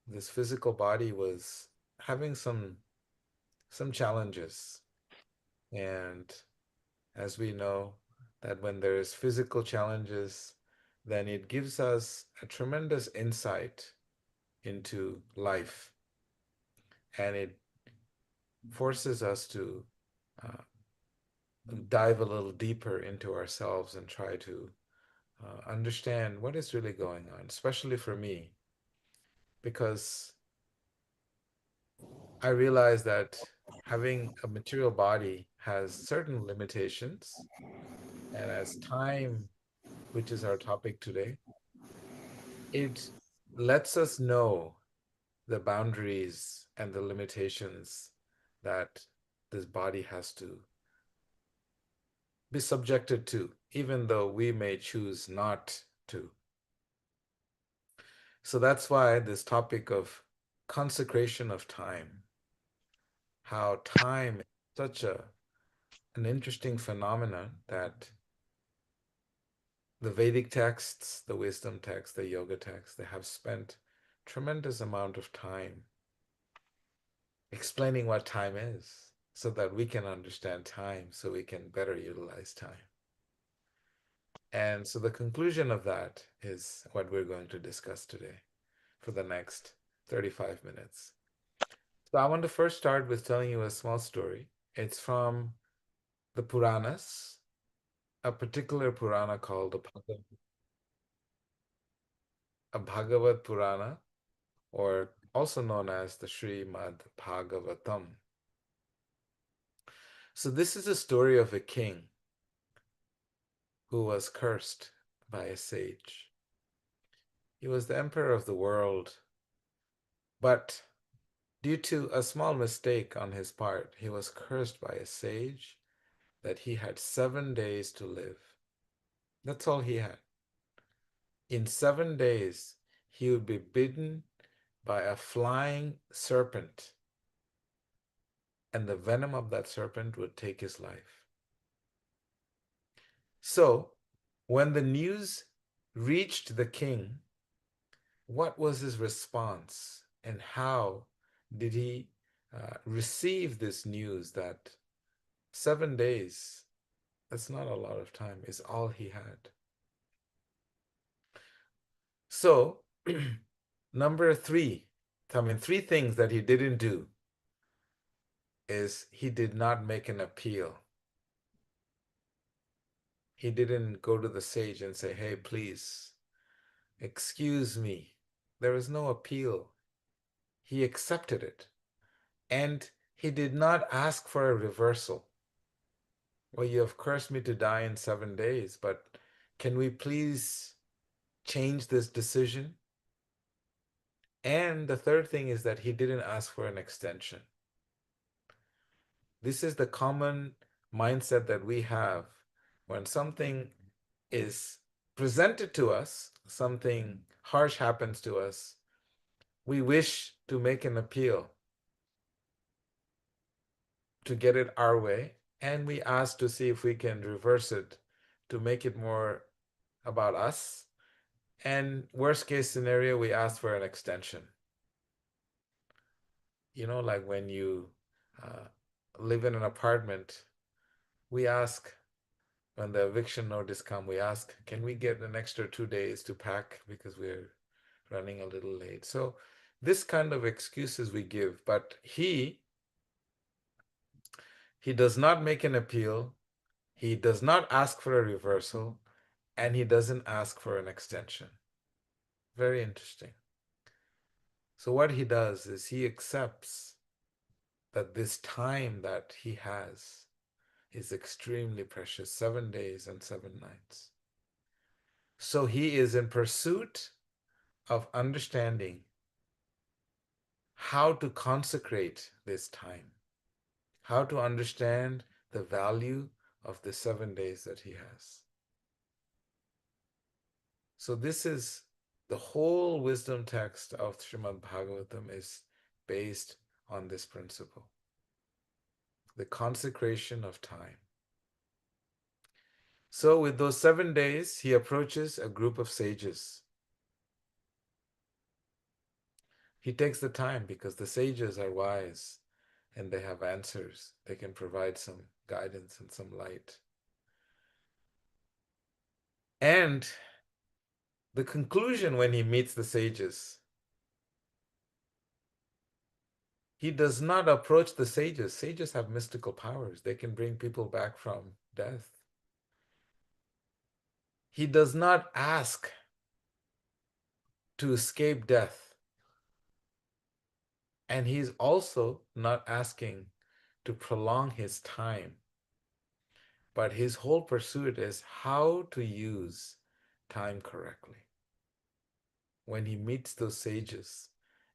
this physical body was having some challenges. And as we know, that when there is physical challenges, then it gives us a tremendous insight into life, and it forces us to uh, dive a little deeper into ourselves and try to understand what is really going on, especially for me, because I realize that having a material body has certain limitations. And as time, which is our topic today, it lets us know the boundaries and the limitations that this body has to be subjected to, even though we may choose not to. So that's why this topic of consecration of time, how time is such an interesting phenomenon that the Vedic texts, the wisdom texts, the yoga texts, they have spent tremendous amount of time explaining what time is so that we can understand time, so we can better utilize time. And so the conclusion of that is what we're going to discuss today for the next 35 minutes. So I want to first start with telling you a small story. It's from the Puranas, a particular Purana called a Bhagavad Purana, or also known as the Srimad Bhagavatam. So this is a story of a king who was cursed by a sage. He was the emperor of the world, but due to a small mistake on his part, he was cursed by a sage that he had 7 days to live. That's all he had. In 7 days, he would be bitten by a flying serpent, and the venom of that serpent would take his life. So, when the news reached the king, what was his response, and how did he receive this news that 7 days, that's not a lot of time, is all he had? So, number three, three things that he didn't do is he did not make an appeal. He didn't go to the sage and say, hey, please, excuse me. There was no appeal. He accepted it. And he did not ask for a reversal. Well, you have cursed me to die in 7 days, but can we please change this decision? And the third thing is that he didn't ask for an extension. This is the common mindset that we have when something is presented to us, something harsh happens to us, we wish to make an appeal to get it our way, and we ask to see if we can reverse it to make it more about us. And worst case scenario, we ask for an extension. Like when you uh, live in an apartment, we ask, when the eviction notice come, we ask, can we get an extra 2 days to pack because we're running a little late? So this kind of excuses we give, but he does not make an appeal, he does not ask for a reversal, and he doesn't ask for an extension. Very interesting. So what he does is he accepts that this time that he has is extremely precious, 7 days and 7 nights. So he is in pursuit of understanding how to consecrate this time, how to understand the value of the 7 days that he has. So this is the whole wisdom text of Srimad Bhagavatam is based on this principle, the consecration of time. So with those 7 days, he approaches a group of sages. He takes the time because the sages are wise and they have answers. They can provide some guidance and some light. And the conclusion when he meets the sages, he does not approach the sages. Sages have mystical powers. They can bring people back from death. He does not ask to escape death. And he's also not asking to prolong his time. But his whole pursuit is how to use time correctly. When he meets those sages,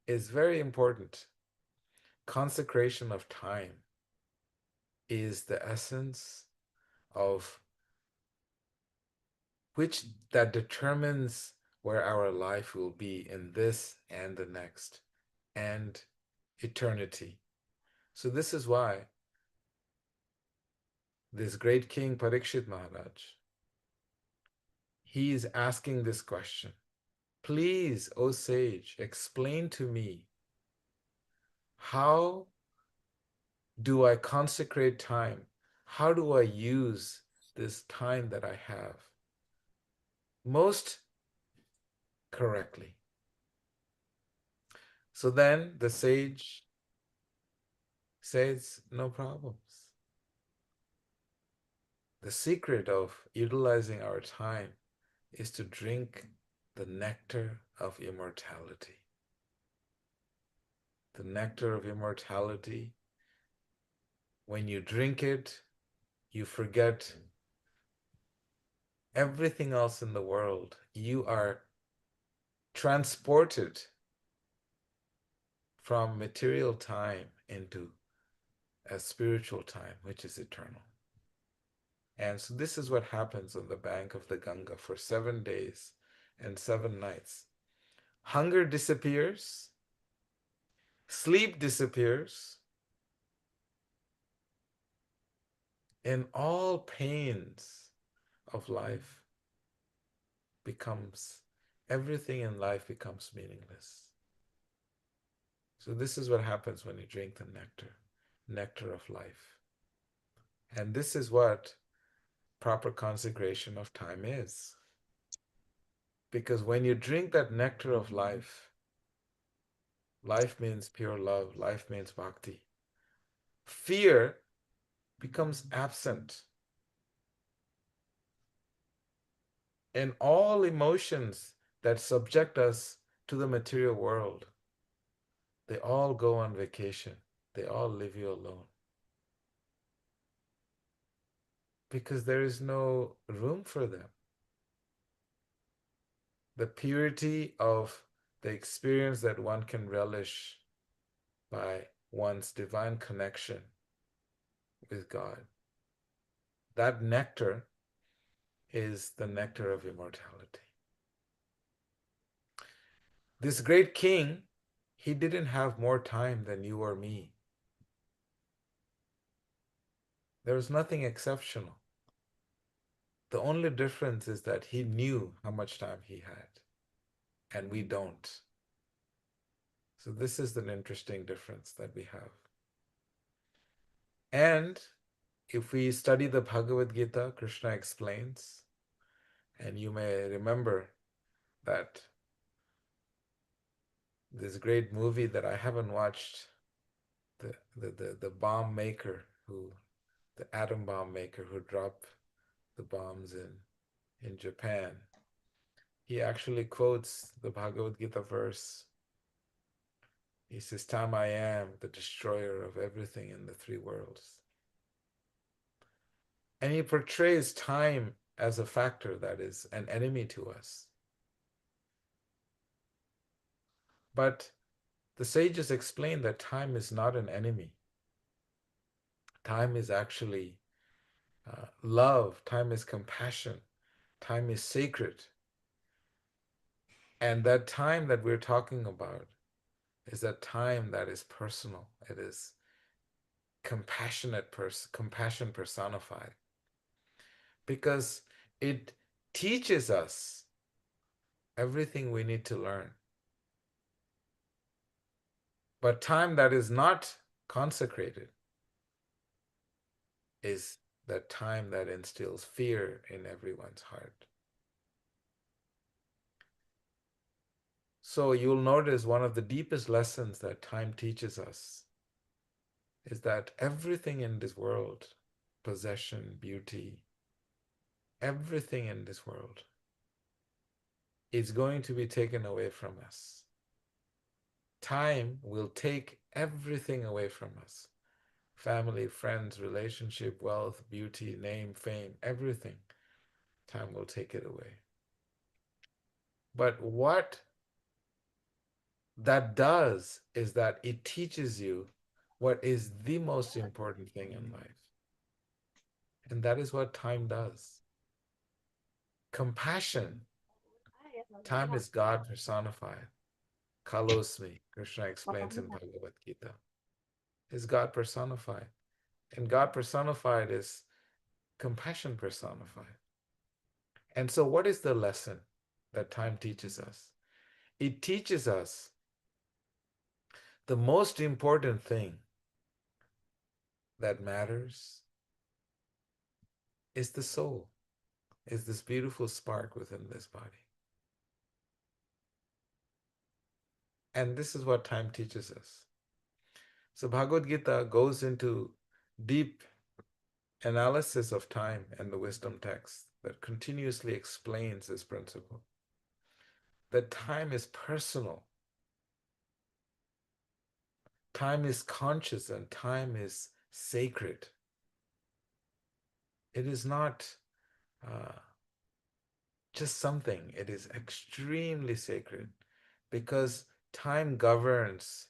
it's very important. Consecration of time is the essence of which that determines where our life will be in this and the next and eternity. So this is why this great king Parikshit Maharaj, he is asking this question. Please, O sage, explain to me, how do I consecrate time? How do I use this time that I have most correctly? So then the sage says, no problems. The secret of utilizing our time is to drink the nectar of immortality. The nectar of immortality, when you drink it, you forget everything else in the world. You are transported from material time into a spiritual time, which is eternal. And so this is what happens on the bank of the Ganga for 7 days and 7 nights. Hunger disappears, sleep disappears, and all pains of life everything in life becomes meaningless. So this is what happens when you drink the nectar of life. And this is what proper consecration of time is. Because when you drink that nectar of life, life means pure love, life means bhakti. Fear becomes absent. And all emotions that subject us to the material world, they all go on vacation. They all leave you alone. Because there is no room for them. The purity of the experience that one can relish by one's divine connection with God, that nectar is the nectar of immortality. This great king, he didn't have more time than you or me. There was nothing exceptional. The only difference is that he knew how much time he had, and we don't. So this is an interesting difference that we have. And if we study the Bhagavad Gītā, Krishna explains, and you may remember that this great movie that I haven't watched, the bomb maker the atom bomb maker who dropped the bombs in Japan, he actually quotes the Bhagavad Gītā verse. He says, "Tam I am, the destroyer of everything in the 3 worlds." And he portrays time as a factor that is an enemy to us. But the sages explain that time is not an enemy. Time is actually love. Time is compassion. Time is sacred. And that time that we're talking about is that time that is personal. It is compassion personified. Because it teaches us everything we need to learn. But time that is not consecrated is the time that instills fear in everyone's heart. So you'll notice one of the deepest lessons that time teaches us is that everything in this world, possession, beauty, everything in this world is going to be taken away from us. Time will take everything away from us. Family, friends, relationship, wealth, beauty, name, fame, everything. Time will take it away. But what that does is that it teaches you what is the most important thing in life. And that is what time does. Compassion. Time is God personified. Kalosmi, Krishna explains in Bhagavad Gītā, is God personified. And God personified is compassion personified. And so what is the lesson that time teaches us? It teaches us the most important thing that matters is the soul, is this beautiful spark within this body. And this is what time teaches us. So Bhagavad Gītā goes into deep analysis of time and the wisdom text that continuously explains this principle. That time is personal. Time is conscious and time is sacred. It is not just something. It is extremely sacred because time governs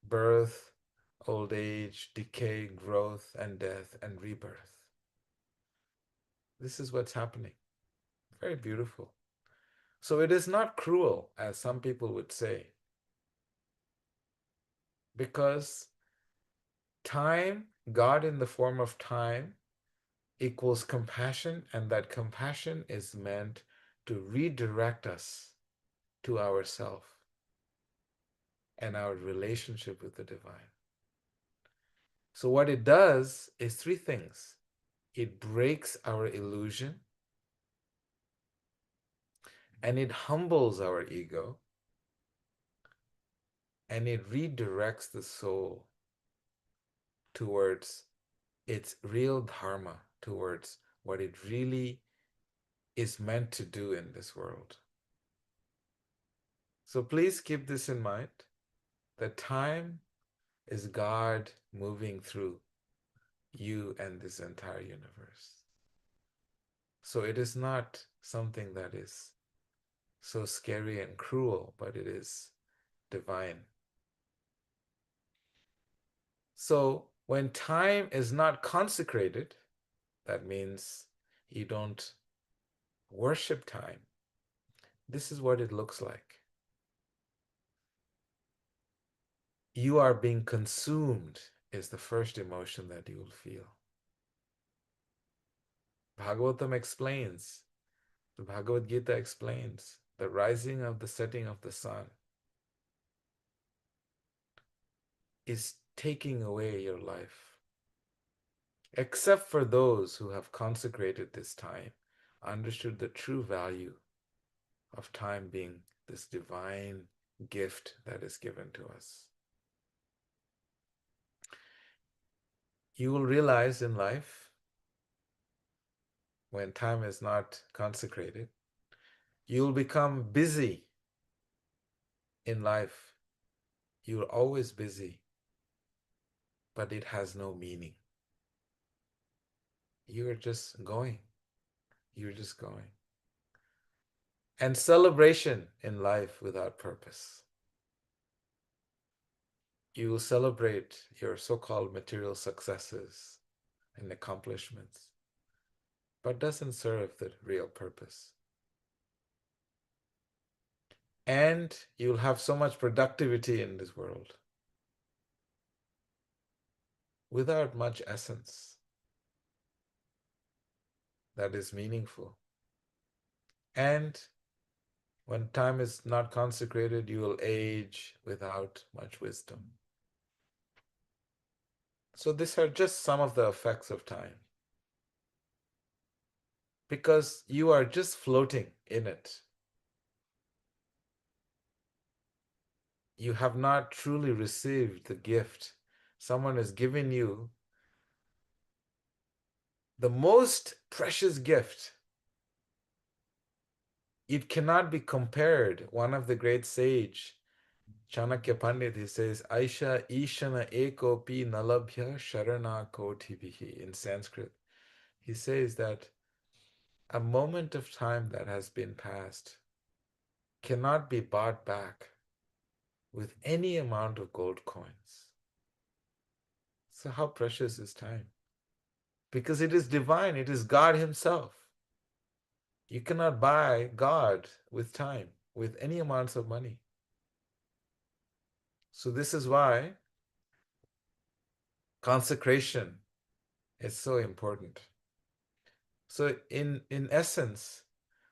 birth, old age, decay, growth, and death, and rebirth. This is what's happening. Very beautiful. So it is not cruel, as some people would say, because time, God in the form of time, equals compassion, and that compassion is meant to redirect us to ourself and our relationship with the divine. So what it does is three things. It breaks our illusion, and it humbles our ego, and it redirects the soul towards its real dharma, towards what it really is meant to do in this world. So please keep this in mind, that time is God moving through you and this entire universe. So it is not something that is so scary and cruel, but it is divine. So when time is not consecrated, that means you don't worship time. This is what it looks like. You are being consumed is the first emotion that you will feel. Bhagavatam explains, the Bhagavad Gītā explains the rising of the setting of the sun is taking away your life. Except for those who have consecrated this time, understood the true value of time being this divine gift that is given to us. You will realize in life, when time is not consecrated, you will become busy in life. You are always busy, but it has no meaning. You are just going. You're just going. And celebration in life without purpose. You will celebrate your so-called material successes and accomplishments, but doesn't serve the real purpose. And you'll have so much productivity in this world without much essence that is meaningful. And when time is not consecrated, you will age without much wisdom. So these are just some of the effects of time. Because you are just floating in it. You have not truly received the gift. Someone has given you the most precious gift. It cannot be compared. One of the great sage, Chanakya Pandit, he says, Aisha Ishana Ekopi Nalabhya Sharana Kotibihi in Sanskrit. He says that a moment of time that has been passed cannot be bought back with any amount of gold coins. So how precious is time? Because it is divine, it is God Himself. You cannot buy God with time, with any amounts of money. So this is why consecration is so important. So in essence,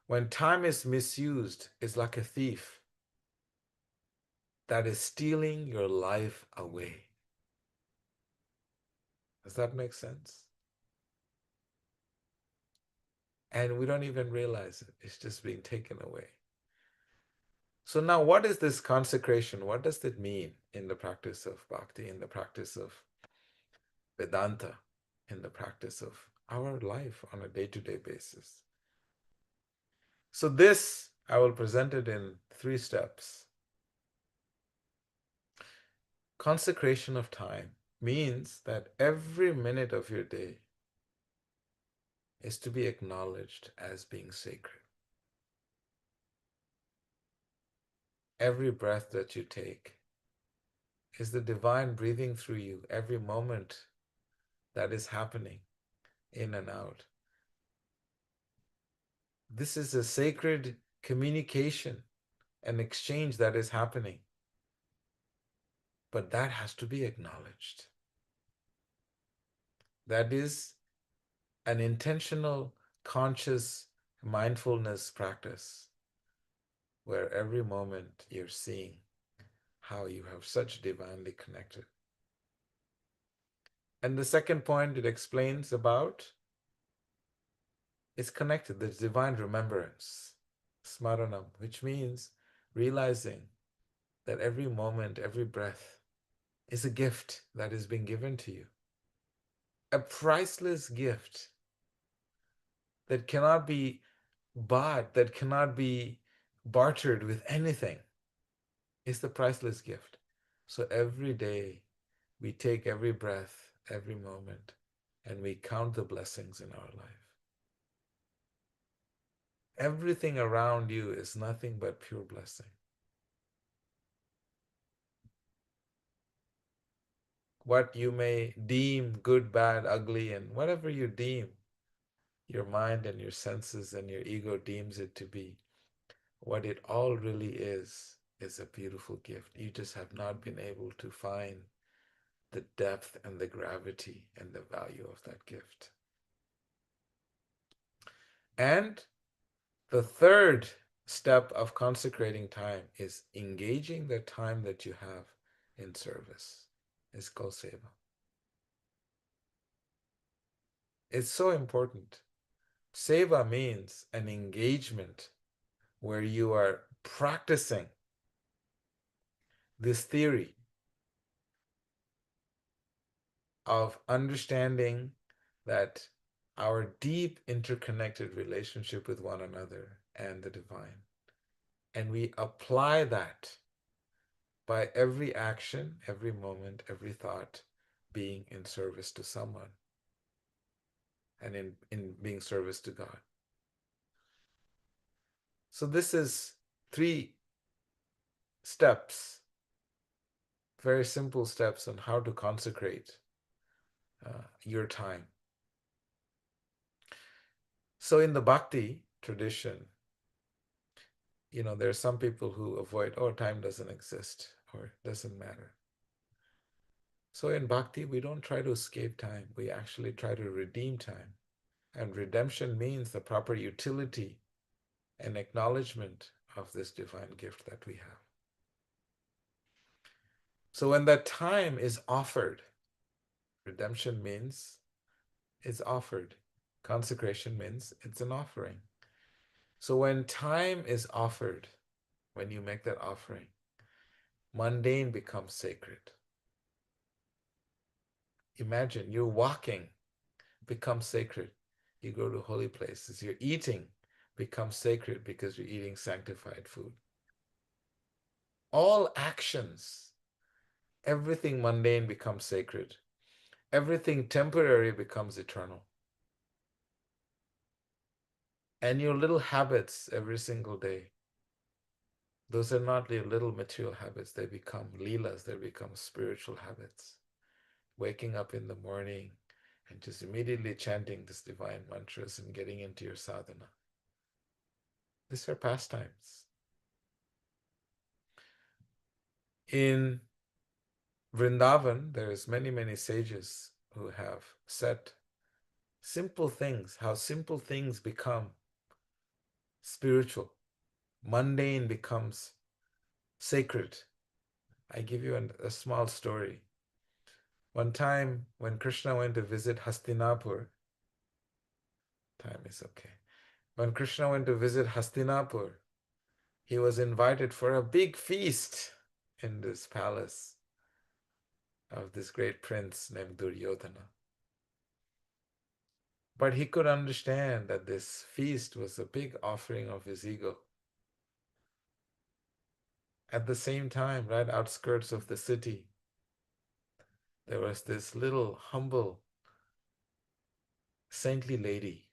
when time is misused, it's like a thief that is stealing your life away. Does that make sense? And we don't even realize it. It's just being taken away. So now what is this consecration? What does it mean in the practice of bhakti, in the practice of Vedanta, in the practice of our life on a day-to-day basis? So this, I will present it in 3 steps. Consecration of time means that every minute of your day is to be acknowledged as being sacred. Every breath that you take is the divine breathing through you. Every moment that is happening in and out. This is a sacred communication, an exchange that is happening. But that has to be acknowledged. That is an intentional, conscious mindfulness practice where every moment you're seeing how you have such divinely connected. And the second point it explains about is connected, the divine remembrance, smaranam, which means realizing that every moment, every breath is a gift that is being given to you. A priceless gift that cannot be bought, that cannot be bartered with anything. It's the priceless gift. So every day we take every breath, every moment, and we count the blessings in our life. Everything around you is nothing but pure blessing. What you may deem good, bad, ugly, and whatever you deem, your mind and your senses and your ego deems it to be, what it all really is a beautiful gift. You just have not been able to find the depth and the gravity and the value of that gift. And the third step of consecrating time is engaging the time that you have in service. It's called seva. It's so important. Seva means an engagement where you are practicing this theory of understanding that our deep interconnected relationship with one another and the divine. And we apply that by every action, every moment, every thought being in service to someone and in being service to God. So this is 3 steps, very simple steps on how to consecrate your time. So in the bhakti tradition, there are some people who avoid, time doesn't exist or doesn't matter. So in bhakti, we don't try to escape time. We actually try to redeem time. And redemption means the proper utility and acknowledgement of this divine gift that we have. So when that time is offered, Redemption means it's offered. Consecration means it's an offering. So when time is offered, when you make that offering, mundane becomes sacred. Imagine you're walking, becomes sacred. You go to holy places. You're eating, becomes sacred because you're eating sanctified food. All actions, everything mundane becomes sacred. Everything temporary becomes eternal. And your little habits every single day, those are not your little material habits. They become leelas, they become spiritual habits. Waking up in the morning and just immediately chanting this divine mantras and getting into your sadhana. These are pastimes. In Vrindavan, there's many sages who have said simple things, how simple things become spiritual. Mundane becomes sacred. I give you a small story. One time when Krishna went to visit Hastinapur, time is okay. When Krishna went to visit Hastinapur, he was invited for a big feast in this palace of this great prince named Duryodhana. But he could understand that this feast was a big offering of his ego. At the same time, right outskirts of the city, there was this little humble, saintly lady.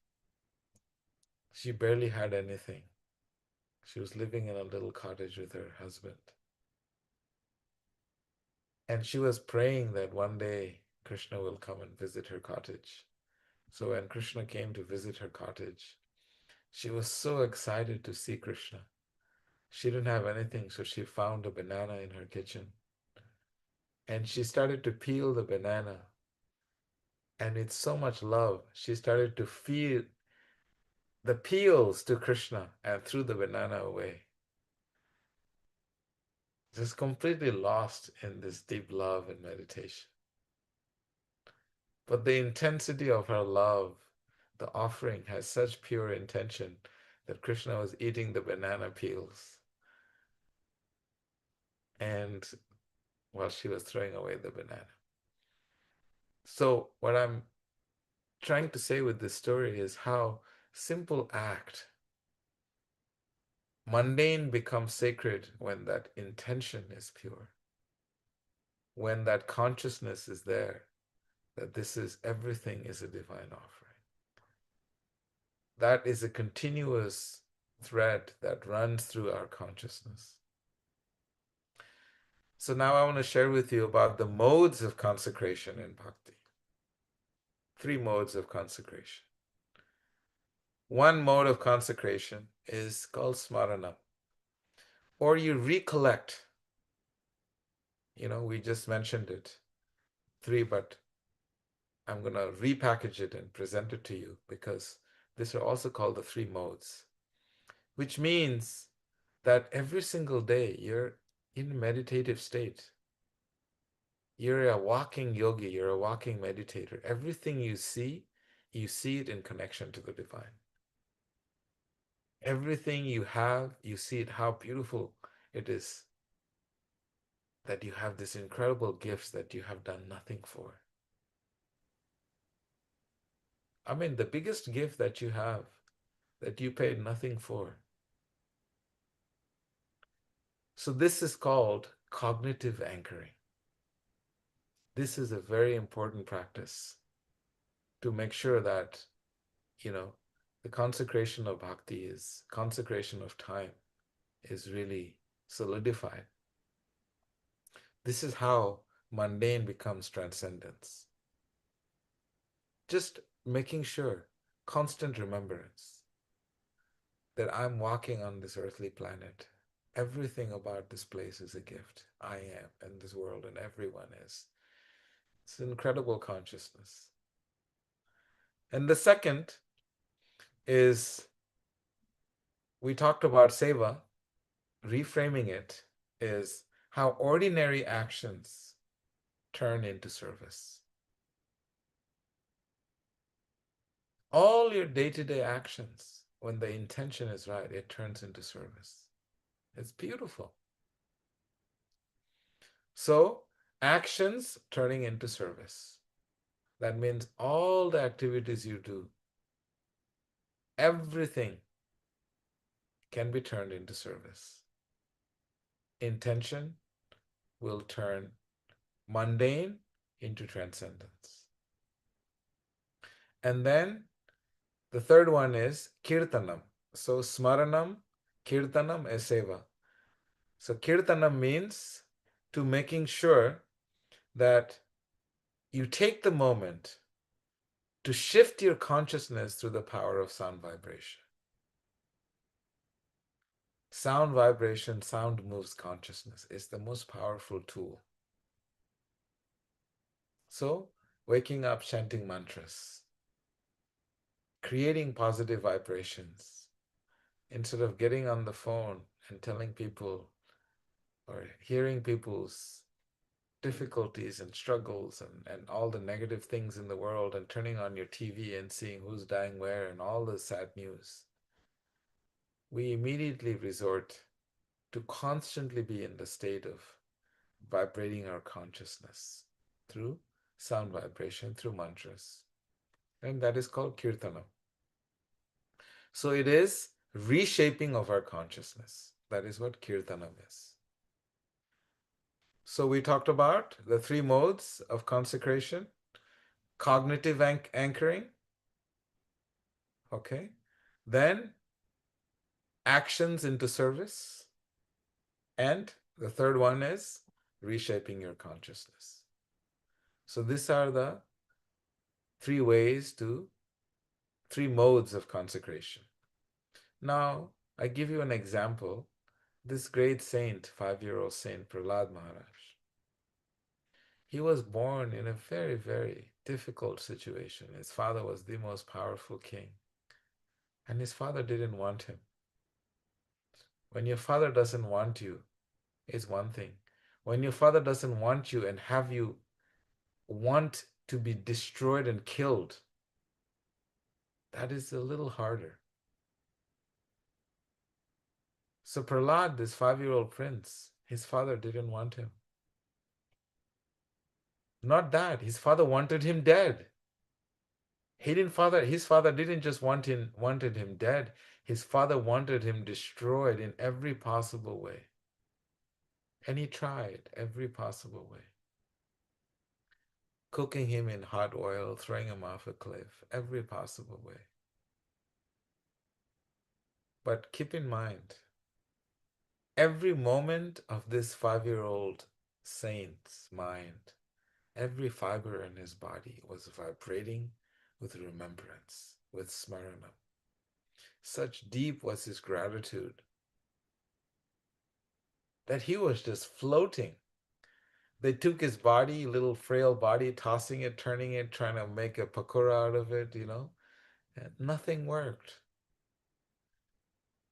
She barely had anything. She was living in a little cottage with her husband. And she was praying that one day Krishna will come and visit her cottage. So when Krishna came to visit her cottage, she was so excited to see Krishna. She didn't have anything, so she found a banana in her kitchen. And she started to peel the banana. And with so much love, she started to feed the peels to Krishna and threw the banana away. Just completely lost in this deep love and meditation. But the intensity of her love, the offering has such pure intention that Krishna was eating the banana peels. And while she was throwing away the banana. So what I'm trying to say with this story is how simple act, mundane becomes sacred when that intention is pure. When that consciousness is there, that this is everything is a divine offering. That is a continuous thread that runs through our consciousness. So now I want to share with you about the modes of consecration in bhakti. 3 modes of consecration. One mode of consecration is called smarana, or you recollect. We just mentioned it, 3, but I'm going to repackage it and present it to you because these are also called the 3 modes, which means that every single day you're in a meditative state. You're a walking yogi, you're a walking meditator. Everything you see it in connection to the divine. Everything you have, you see it, how beautiful it is that you have this incredible gifts that you have done nothing for. I mean, the biggest gift that you have, that you paid nothing for. So this is called cognitive anchoring. This is a very important practice to make sure that, the consecration of bhakti is, consecration of time is really solidified. This is how mundane becomes transcendence. Just making sure, constant remembrance that I'm walking on this earthly planet. Everything about this place is a gift. I am, and this world, and everyone is. It's an incredible consciousness. And the second is, we talked about seva. Reframing it is how ordinary actions turn into service. All your day-to-day actions, when the intention is right, it turns into service. It's beautiful. So, actions turning into service. That means all the activities you do, everything can be turned into service. Intention will turn mundane into transcendence. And then the third one is kirtanam. So smaranam, kirtanam, and seva. So kirtanam means to making sure that you take the moment to shift your consciousness through the power of sound vibration. Sound vibration, sound moves consciousness. It's the most powerful tool. So, waking up chanting mantras, creating positive vibrations, instead of getting on the phone and telling people or hearing people's difficulties and struggles and all the negative things in the world and turning on your TV and seeing who's dying where and all the sad news, we immediately resort to constantly be in the state of vibrating our consciousness through sound vibration, through mantras. And that is called kirtana. So it is reshaping of our consciousness. That is what kirtanam is. So we talked about the three modes of consecration: cognitive anchoring, okay? Then actions into service. And the third one is reshaping your consciousness. So these are the three modes of consecration. Now, I give you an example. This great saint, 5-year-old Saint Prahlad Maharaj, he was born in a very, very difficult situation. His father was the most powerful king, and his father didn't want him. When your father doesn't want you, is one thing. When your father doesn't want you and have you want to be destroyed and killed, that is a little harder. So Prahlad, this 5-year-old prince, his father didn't want him. Not that, his father wanted him dead. His father didn't just wanted him dead. His father wanted him destroyed in every possible way. And he tried every possible way. Cooking him in hot oil, throwing him off a cliff, every possible way. But keep in mind, every moment of this 5-year-old saint's mind, every fiber in his body was vibrating with remembrance, with smarana. Such deep was his gratitude that he was just floating. They took his body, little frail body, tossing it, turning it, trying to make a pakora out of it, and nothing worked.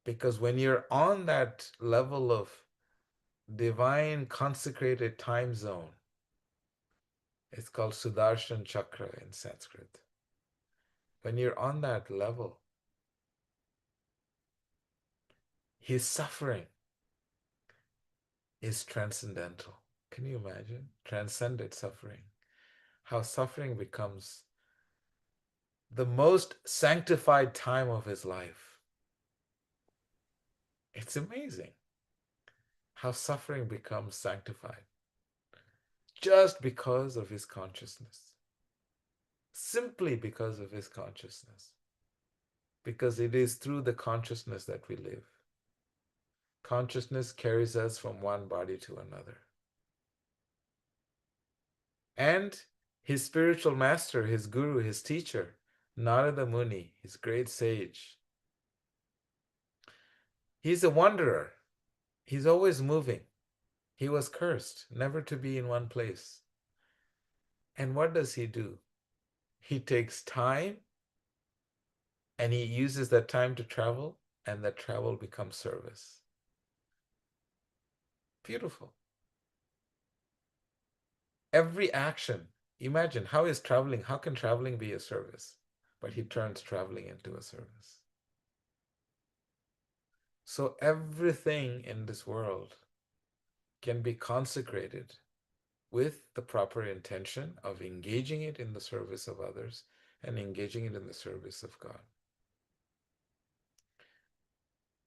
Because when you're on that level of divine consecrated time zone, it's called Sudarshan Chakra in Sanskrit. When you're on that level, his suffering is transcendental. Can you imagine? Transcended suffering. How suffering becomes the most sanctified time of his life. It's amazing how suffering becomes sanctified just because of his consciousness. Simply because of his consciousness. Because it is through the consciousness that we live. Consciousness carries us from one body to another. And his spiritual master, his guru, his teacher, Narada Muni, his great sage, he's a wanderer. He's always moving. He was cursed never to be in one place. And what does he do? He takes time and he uses that time to travel, and that travel becomes service. Beautiful. Every action, imagine how can traveling be a service? but he turns traveling into a service. So everything in this world can be consecrated with the proper intention of engaging it in the service of others and engaging it in the service of God.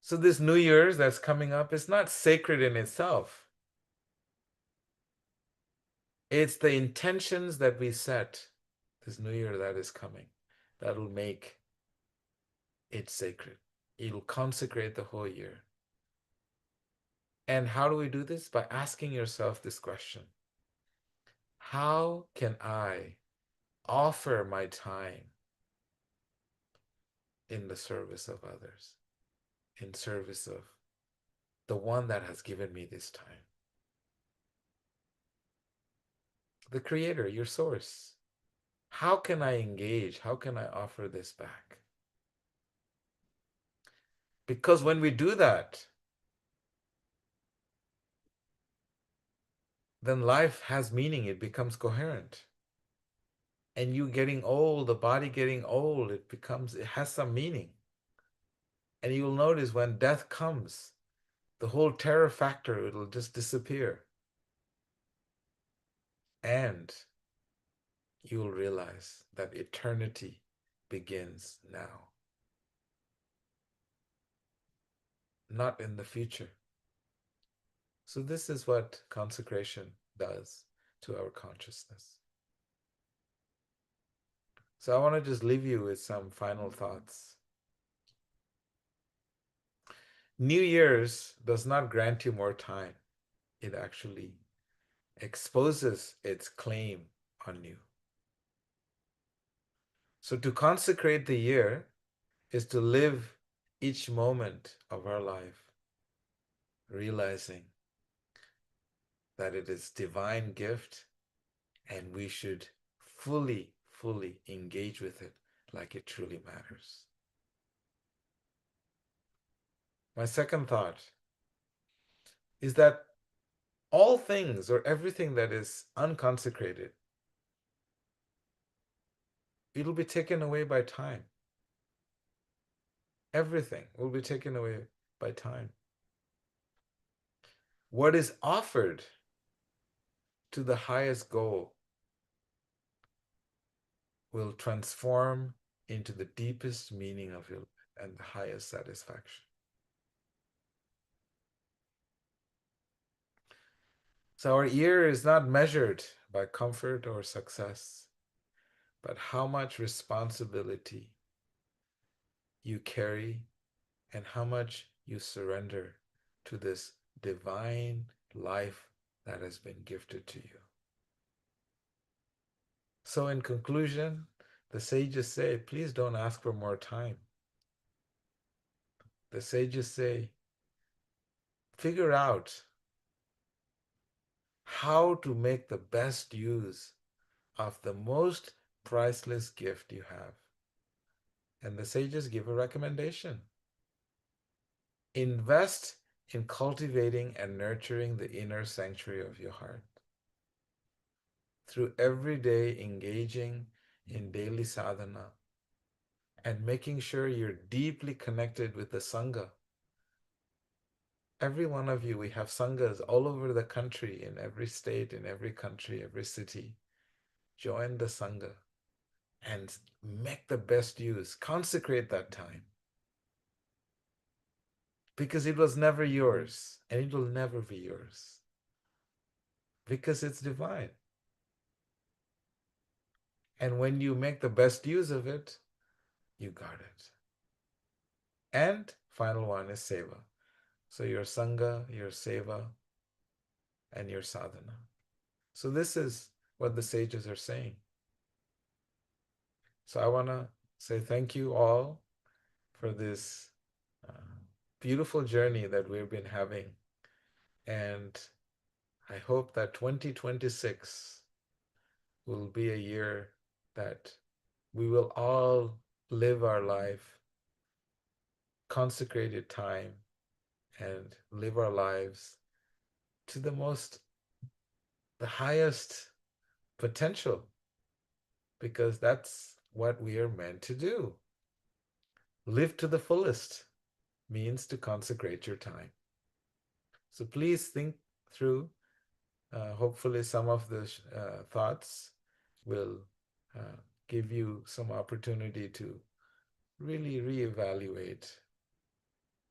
So this New Year's that's coming up is not sacred in itself. It's the intentions that we set this New Year that is coming that will make it sacred. It'll consecrate the whole year. And how do we do this? By asking yourself this question: how can I offer my time in the service of others, in service of the one that has given me this time? The Creator, your source. How can I engage? How can I offer this back? Because when we do that, then life has meaning. It becomes coherent. And you getting old, the body getting old, it has some meaning. And you'll notice when death comes, the whole terror factor, it'll just disappear. And you'll realize that eternity begins now, not in the future. So this is what consecration does to our consciousness. So I want to just leave you with some final thoughts. New Year's does not grant you more time. It actually exposes its claim on you. So to consecrate the year is to live each moment of our life realizing that it is divine gift and we should fully engage with it like it truly matters. My second thought is that all things or everything that is unconsecrated, it'll be taken away by time. Everything will be taken away by time. What is offered to the highest goal will transform into the deepest meaning of your life and the highest satisfaction. So our year is not measured by comfort or success, but how much responsibility you carry and how much you surrender to this divine life that has been gifted to you. So in conclusion, the sages say, please don't ask for more time. The sages say, figure out how to make the best use of the most priceless gift you have. And the sages give a recommendation. Invest in cultivating and nurturing the inner sanctuary of your heart. Through everyday engaging in daily sadhana and making sure you're deeply connected with the Sangha. Every one of you, we have Sanghas all over the country, in every state, in every country, every city. Join the Sangha and make the best use. Consecrate that time. Because it was never yours and it will never be yours. Because it's divine. And when you make the best use of it, you got it. And final one is seva. So your Sangha, your seva, and your sadhana. So this is what the sages are saying. So I want to say thank you all for this beautiful journey that we've been having. And I hope that 2026 will be a year that we will all live our life, consecrated time, and live our lives to the highest potential, because that's what we are meant to do. Live to the fullest means to consecrate your time. So please think through. Hopefully, some of the thoughts will give you some opportunity to really reevaluate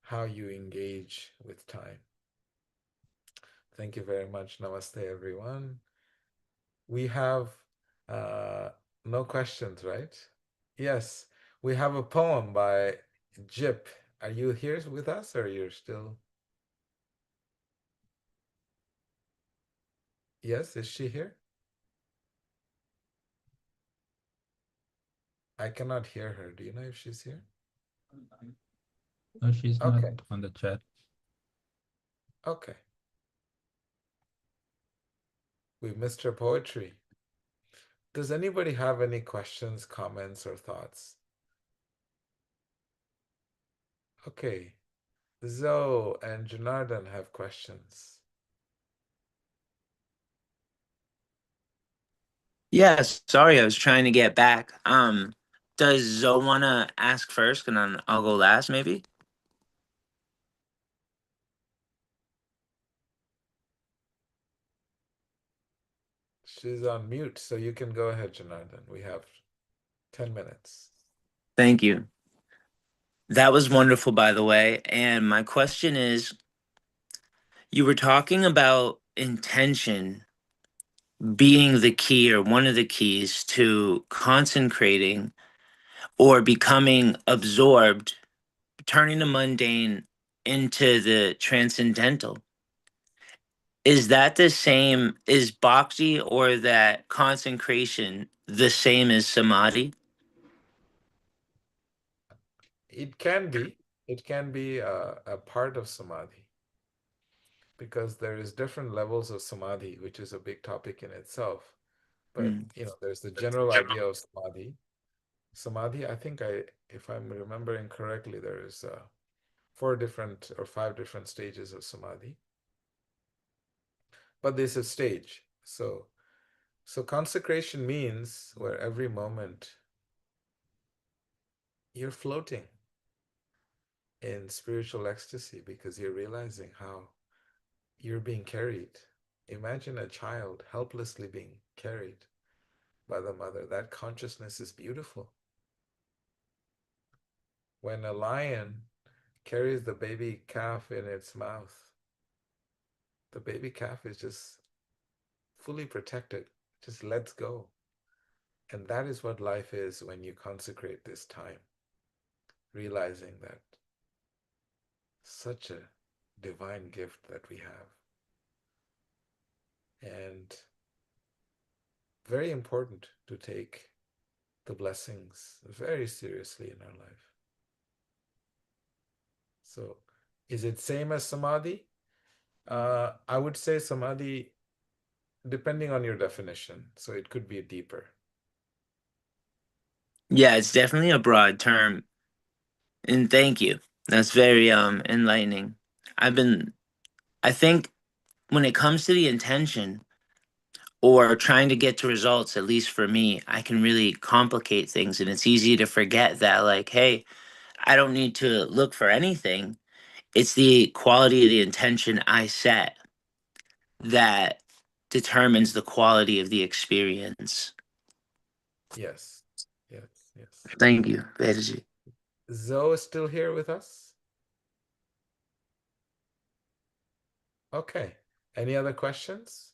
how you engage with time. Thank you very much. Namaste, everyone. We have no questions, right? Yes, we have a poem by Jip. Are you here with us or you're still? Yes, is she here? I cannot hear her. Do you know if she's here? No, she's not Okay. on the chat. Okay. We missed her poetry. Does anybody have any questions, comments, or thoughts? Okay. Zoe and Janardhan have questions. Yes, sorry, I was trying to get back. Does Zoe wanna ask first and then I'll go last maybe? She's on mute, so you can go ahead, Janardhan. We have 10 minutes. Thank you. That was wonderful, by the way. And my question is, you were talking about intention being the key or one of the keys to concentrating or becoming absorbed, turning the mundane into the transcendental. Is that the same, is bhakti or that consecration the same as samadhi? It can be. It can be a part of samadhi because there is different levels of samadhi, which is a big topic in itself. But Mm. there's the general idea of samadhi. Samadhi, I think if I'm remembering correctly, there's 4 different or 5 different stages of samadhi. But there's a stage. So consecration means where every moment you're floating in spiritual ecstasy because you're realizing how you're being carried. Imagine a child helplessly being carried by the mother. That consciousness is beautiful. When a lion carries the baby calf in its mouth, the baby calf is just fully protected, just lets go. And that is what life is when you consecrate this time, realizing that such a divine gift that we have. And very important to take the blessings very seriously in our life. So, is it same as samadhi? I would say samadhi, depending on your definition. So it could be deeper. Yeah, it's definitely a broad term. And thank you. That's very enlightening. I've been I think when it comes to the intention or trying to get to results, at least for me, I can really complicate things and it's easy to forget that like, hey, I don't need to look for anything. It's the quality of the intention I set that determines the quality of the experience. Yes, yes, yes. Thank you, Vedaji. Zoe is still here with us? Okay. Any other questions?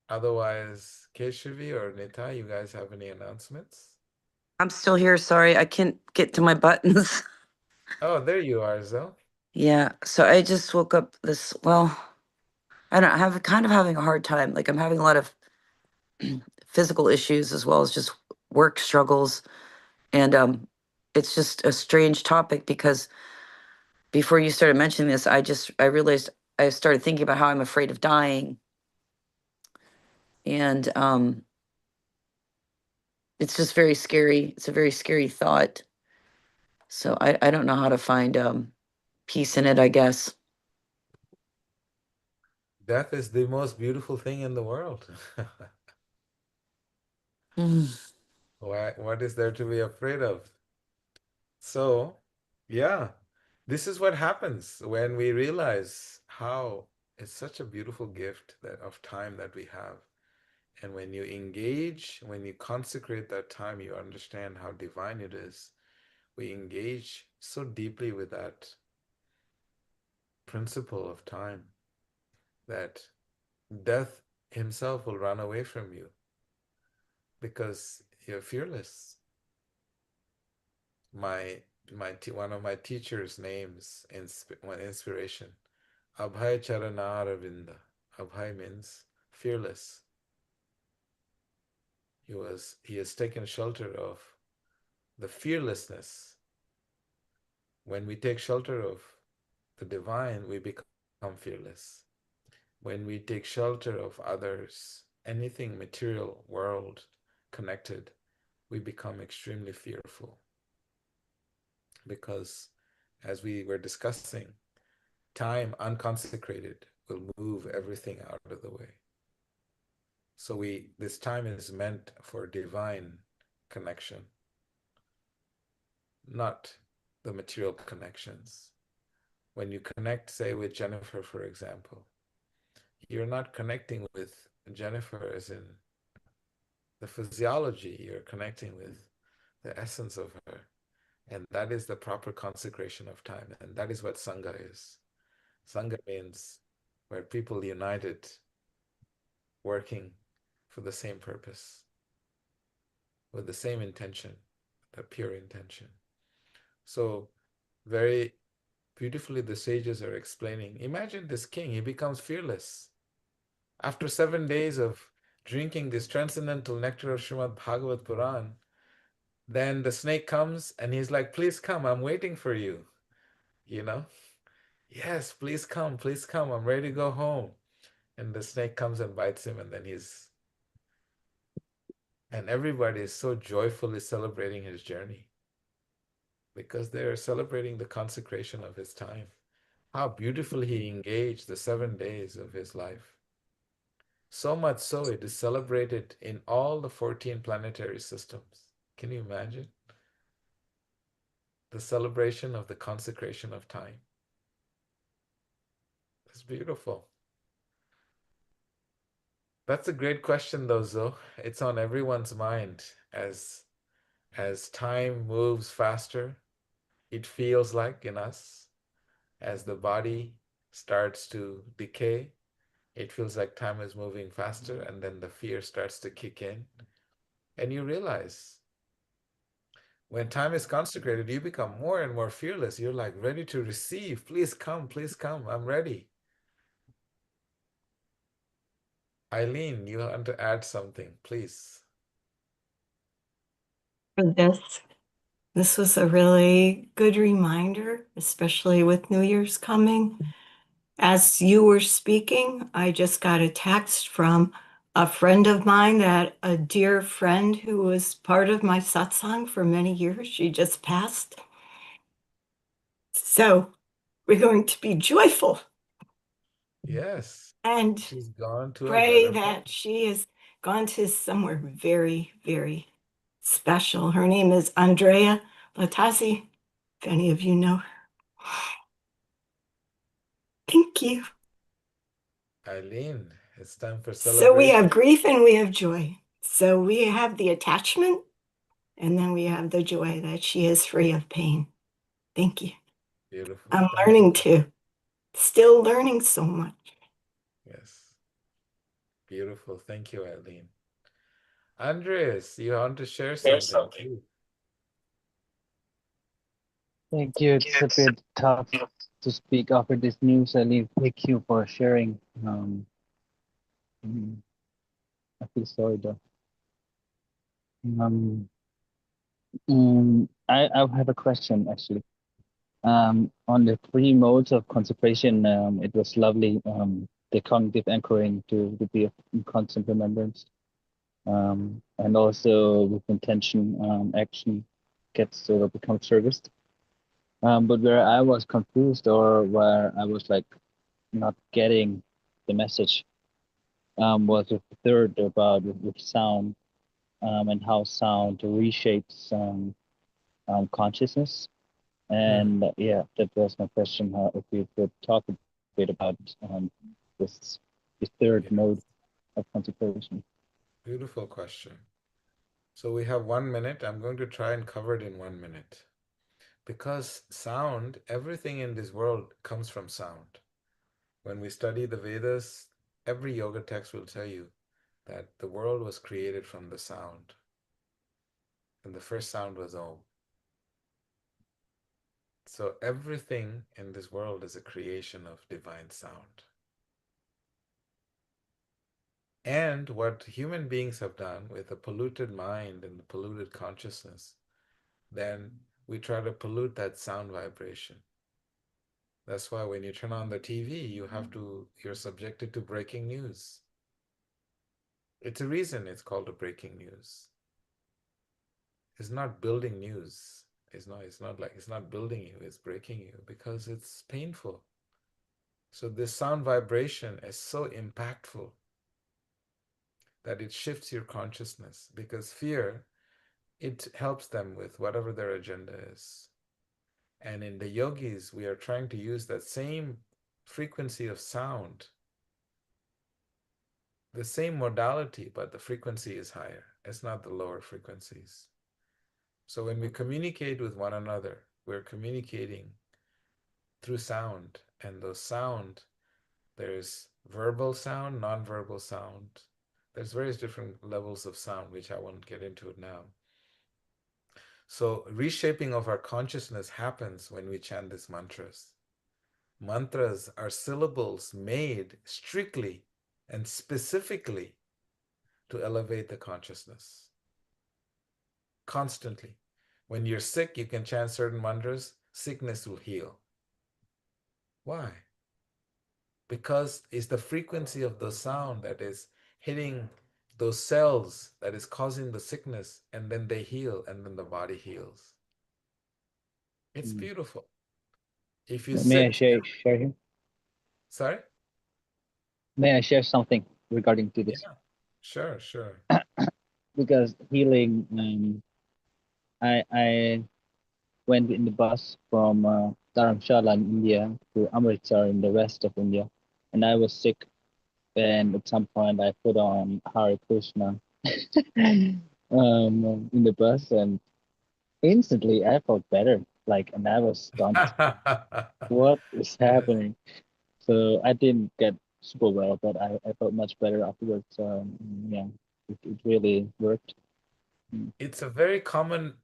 Otherwise, Keshavi or Nita, you guys have any announcements? I'm still here. Sorry, I can't get to my buttons. Oh, there you are, Zoe. Yeah, so I just woke up this, well, I don't know, I have kind of having a hard time. Like I'm having a lot of physical issues as well as just work struggles. And it's just a strange topic because before you started mentioning this, I realized I started thinking about how I'm afraid of dying. And it's just very scary. It's a very scary thought. So I don't know how to find peace in it, I guess. Death is the most beautiful thing in the world. What is there to be afraid of? So, yeah, this is what happens when we realize how it's such a beautiful gift that of time that we have. And when you engage, when you consecrate that time, you understand how divine it is. We engage so deeply with that principle of time that death himself will run away from you because you're fearless. One of my teacher's names in one inspiration, Abhay Charana Aravinda. Abhay means fearless. He has taken shelter of the fearlessness. When we take shelter of the divine, we become fearless. When we take shelter of others, anything material, world connected, we become extremely fearful. Because as we were discussing, time unconsecrated will move everything out of the way. So this time is meant for divine connection, not the material connections. When you connect, say, with Jennifer, for example, you're not connecting with Jennifer as in the physiology, you're connecting with the essence of her. And that is the proper consecration of time. And that is what Sangha is. Sangha means where people united, working for the same purpose, with the same intention, the pure intention. So very beautifully the sages are explaining, imagine this king, he becomes fearless. After 7 days of drinking this transcendental nectar of Srimad Bhagavad Puran, then the snake comes and he's like, please come, I'm waiting for you. You know? Yes, please come, I'm ready to go home. And the snake comes and bites him, and then and everybody is so joyfully celebrating his journey because they're celebrating the consecration of his time. How beautifully he engaged the 7 days of his life. So much so it is celebrated in all the 14 planetary systems. Can you imagine? The celebration of the consecration of time. It's beautiful. That's a great question though, Zo. It's on everyone's mind as time moves faster, it feels like in us, as the body starts to decay, it feels like time is moving faster, and then the fear starts to kick in. And you realize when time is consecrated, you become more and more fearless. You're like ready to receive. Please come, I'm ready. Eileen, you want to add something, please. For this was a really good reminder, especially with New Year's coming. As you were speaking, I just got a text from a friend of mine, that a dear friend who was part of my satsang for many years. She just passed. So we're going to be joyful. Yes. And she's gone to pray a better that she has gone to somewhere very, very special. Her name is Andrea Latazzi, if any of you know her. Thank you. Eileen, it's time for So celebration. we have grief and we have joy. So we have the attachment, and then we have the joy that she is free of pain. Thank you. Beautiful. I'm Thank learning you. too. Still learning so much. Yes. Beautiful. Thank you, Eileen. Andres, you want to share something, please? Thank you. It's a bit tough to speak after this news, Eileen. Thank you for sharing. Mm, I feel sorry though. I have a question actually. On the three modes of consecration, it was lovely. The cognitive anchoring to be in constant remembrance, and also with intention, action gets to become service. But where I was confused, or where I was like not getting the message, was with the third about with sound. and how sound reshapes consciousness. And yeah, that was my question. If you could talk a bit about this, this third Yeah. mode of consecration. Beautiful question. So we have 1 minute. I'm going to try and cover it in 1 minute. Because sound, everything in this world comes from sound. When we study the Vedas, every yoga text will tell you that the world was created from the sound. And the first sound was Om. So everything in this world is a creation of divine sound. And what human beings have done with a polluted mind and the polluted consciousness, then we try to pollute that sound vibration. That's why when you turn on the TV, you're subjected to breaking news. It's a reason it's called a breaking news. It's not building news. It's not building you, it's breaking you because it's painful. So this sound vibration is so impactful that it shifts your consciousness, because fear, it helps them with whatever their agenda is. And in the yogis, we are trying to use that same frequency of sound, the same modality, but the frequency is higher. It's not the lower frequencies. So when we communicate with one another, we're communicating through sound. And those sound, there's verbal sound, non-verbal sound. There's various different levels of sound, which I won't get into it now. So reshaping of our consciousness happens when we chant these mantras. Mantras are syllables made strictly and specifically to elevate the consciousness. Constantly. When you're sick, you can chant certain mantras, sickness will heal. Why? Because it's the frequency of the sound that is hitting those cells that is causing the sickness, and then they heal, and then the body heals. It's beautiful. If you May I sit, share here? sorry? May I share something regarding to this? Yeah, sure. Because healing, I went in the bus from Dharamshala in India to Amritsar in the west of India, and I was sick. And at some point, I put on Hare Krishna in the bus, and instantly I felt better. Like, and I was stunned. What is happening? So I didn't get super well, but I felt much better afterwards. Yeah, it really worked. It's a very common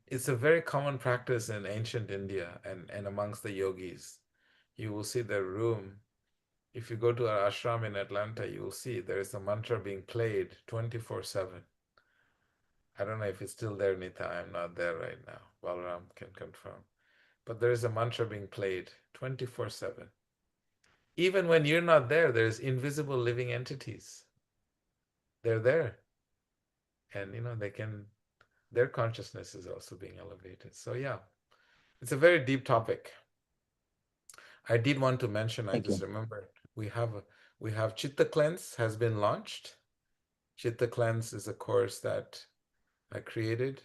practice in ancient India and amongst the yogis. You will see the room. If you go to our ashram in Atlanta, you will see there is a mantra being played 24/7. I don't know if it's still there, Nita. I'm not there right now. Balaram can confirm. But there is a mantra being played 24/7. Even when you're not there, there's invisible living entities. They're there. And their consciousness is also being elevated. So yeah, it's a very deep topic. I did want to mention, I Thank just you. remembered, we have Chitta Cleanse has been launched. Chitta Cleanse is a course that I created,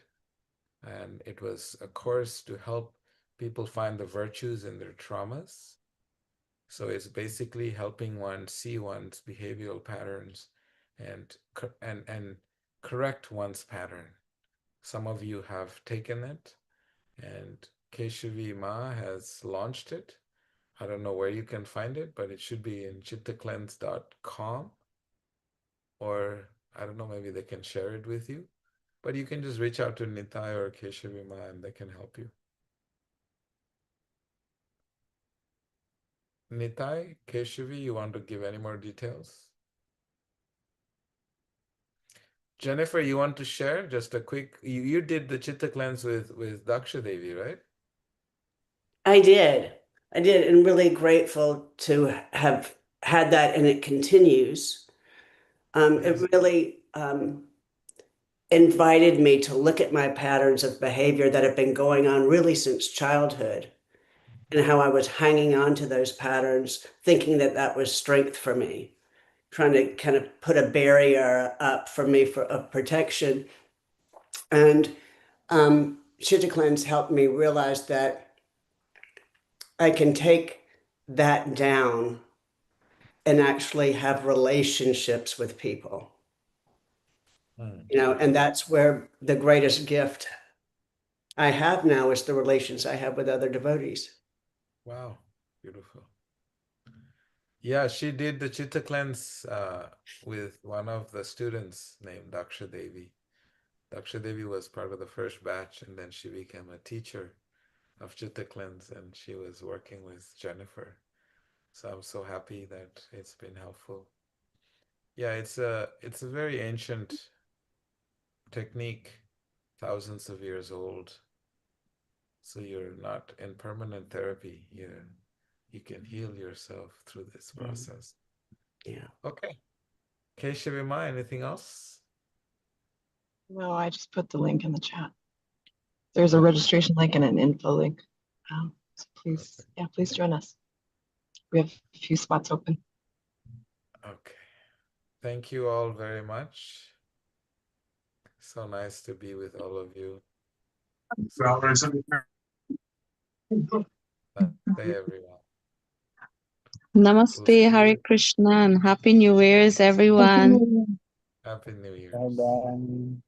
and it was a course to help people find the virtues in their traumas. So it's basically helping one see one's behavioral patterns and correct one's pattern. Some of you have taken it, and Keshavi Ma has launched it. I don't know where you can find it, but it should be in chittacleanse.com, or I don't know, maybe they can share it with you. But you can just reach out to Nitai or Keshavi Ma and they can help you. Nitai, Keshavi, you want to give any more details? Jennifer, you want to share just a quick, you did the Chitta cleanse with Daksha Devi, right? I did. And really grateful to have had that, and it continues. It Yes. really invited me to look at my patterns of behavior that have been going on really since childhood, and how I was hanging on to those patterns, thinking that that was strength for me, trying to kind of put a barrier up for me of protection. And Chitta Cleanse helped me realize that I can take that down and actually have relationships with people. You know, and that's where the greatest gift I have now is the relations I have with other devotees. Wow, beautiful. Yeah, she did the Chitta cleanse with one of the students named Daksha Devi. Daksha Devi was part of the first batch, and then she became a teacher of Chitta cleanse, and she was working with Jennifer. So I'm so happy that it's been helpful. Yeah, it's a very ancient technique, thousands of years old. So you're not in permanent therapy. You can heal yourself through this process. Yeah. Okay. Keshavima, anything else? No, I just put the link in the chat. There's a registration link and an info link. So please, yeah, please join us. We have a few spots open. Okay. Thank you all very much. So nice to be with all of you. Namaste, everyone. Namaste, Hare Krishna, and Happy New Year's, everyone. Happy New Year. Bye bye.